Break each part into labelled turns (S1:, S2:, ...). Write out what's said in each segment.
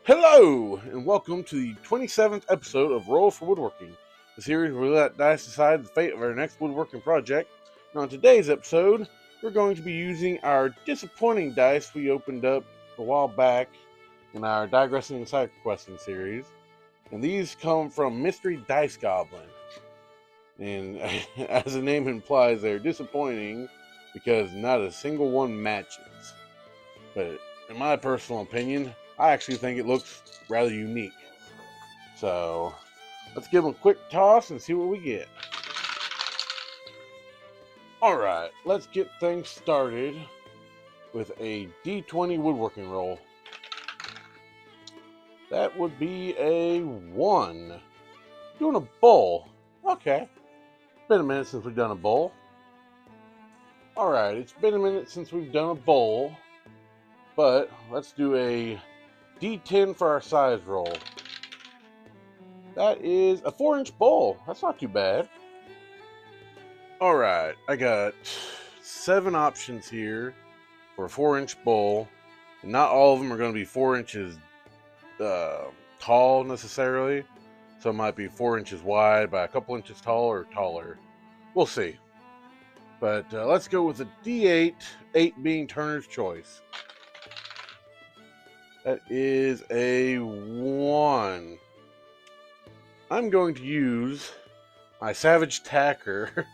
S1: Hello, and welcome to the 27th episode of Roll for Woodworking, the series where we let dice decide the fate of our next woodworking project. And on today's episode, we're going to be using our disappointing dice we opened up a while back in our Digressing and Side Questing series. And these come from Mystery Dice Goblin. And as the name implies, they're disappointing because not a single one matches. But in my personal opinion, I actually think it looks rather unique. So let's give them a quick toss and see what we get. Alright, let's get things started with a D20 woodworking roll. That would be a 1. Doing a bowl. Okay. Been a minute since we've done a bowl. Alright, it's been a minute since we've done a bowl. But let's do a D10 for our size roll. That is a 4-inch bowl. That's not too bad. Alright, I got 7 options here for a 4-inch bowl. And not all of them are going to be 4 inches tall necessarily. Some might be 4 inches wide by a couple inches tall or taller. We'll see. But let's go with a D8, 8 being Turner's choice. That is a 1. I'm going to use my Savage Tacker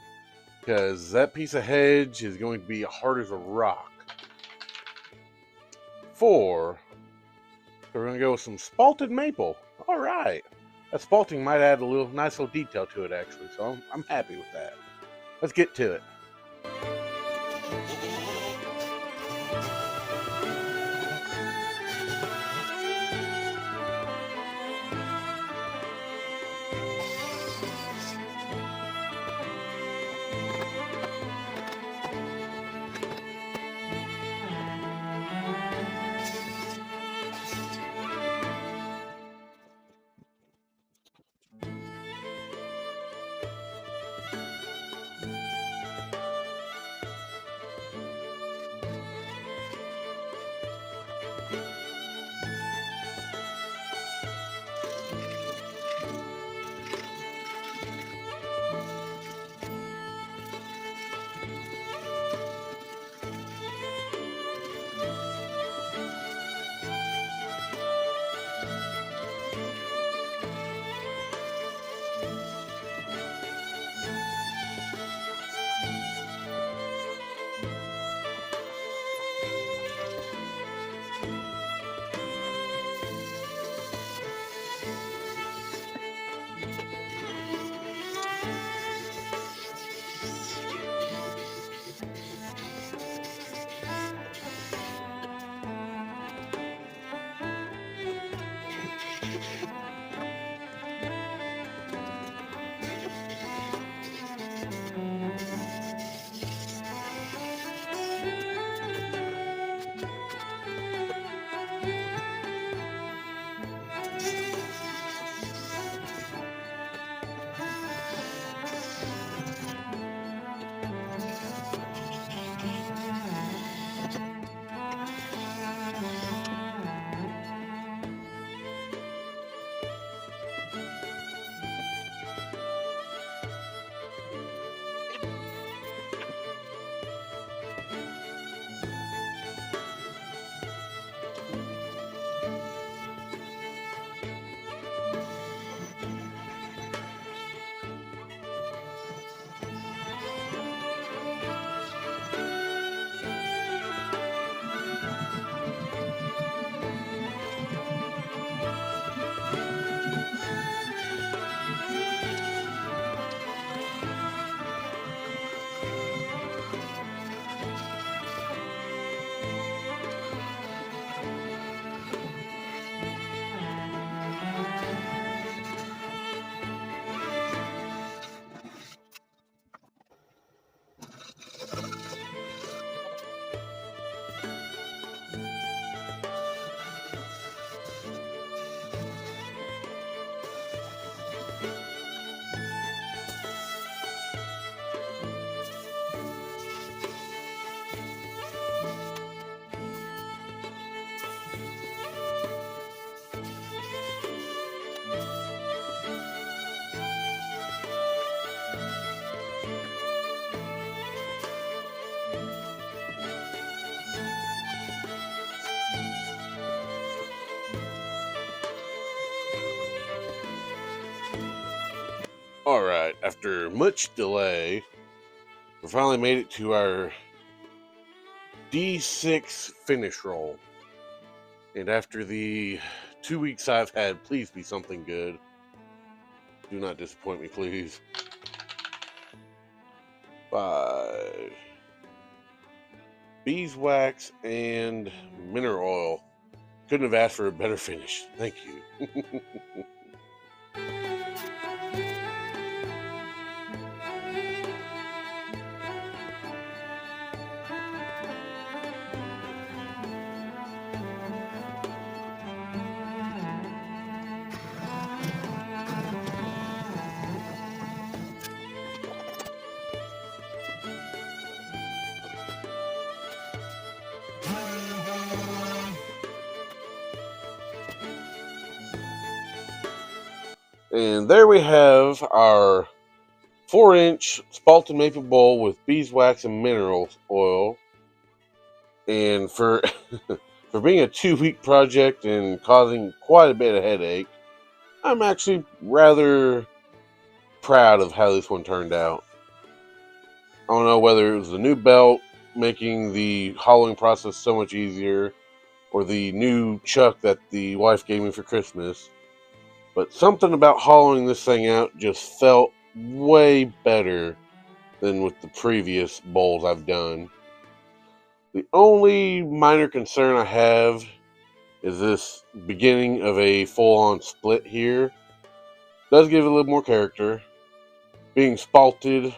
S1: because that piece of hedge is going to be hard as a rock. 4. So we're going to go with some Spalted Maple. Alright. That spalting might add a nice little detail to it actually, so I'm happy with that. Let's get to it. Alright, after much delay, we finally made it to our D6 finish roll. And after the 2 weeks I've had, please be something good. Do not disappoint me, please. 5 beeswax and mineral oil. Couldn't have asked for a better finish. Thank you. And there we have our 4-inch Spalted maple bowl with beeswax and mineral oil. And for for being a 2-week project and causing quite a bit of headache, I'm actually rather proud of how this one turned out. I don't know whether it was the new belt making the hollowing process so much easier, or the new chuck that the wife gave me for Christmas, but something about hollowing this thing out just felt way better than with the previous bowls I've done. The only minor concern I have is this beginning of a full-on split here. Does give it a little more character. Being spalted,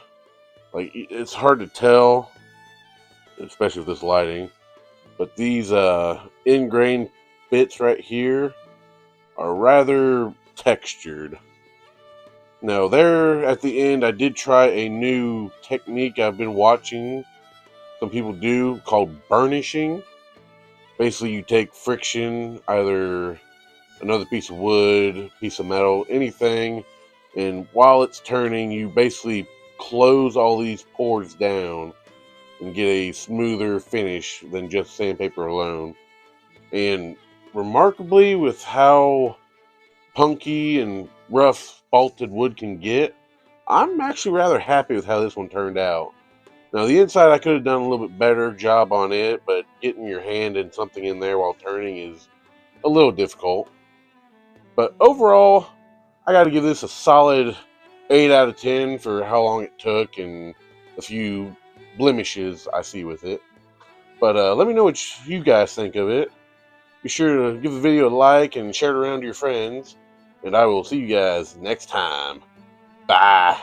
S1: like, it's hard to tell, especially with this lighting, but these ingrained bits right here are rather textured. Now there at the end, I did try a new technique I've been watching some people do called burnishing. Basically, you take friction, either another piece of wood, piece of metal, anything, and while it's turning, you basically close all these pores down and get a smoother finish than just sandpaper alone. And remarkably, with how punky and rough spalted wood can get, I'm actually rather happy with how this one turned out. Now, the inside, I could have done a little bit better job on it, but getting your hand in something in there while turning is a little difficult. But overall, I got to give this a solid 8 out of 10 for how long it took and a few blemishes I see with it. But let me know what you guys think of it. Be sure to give the video a like and share it around to your friends. And I will see you guys next time. Bye.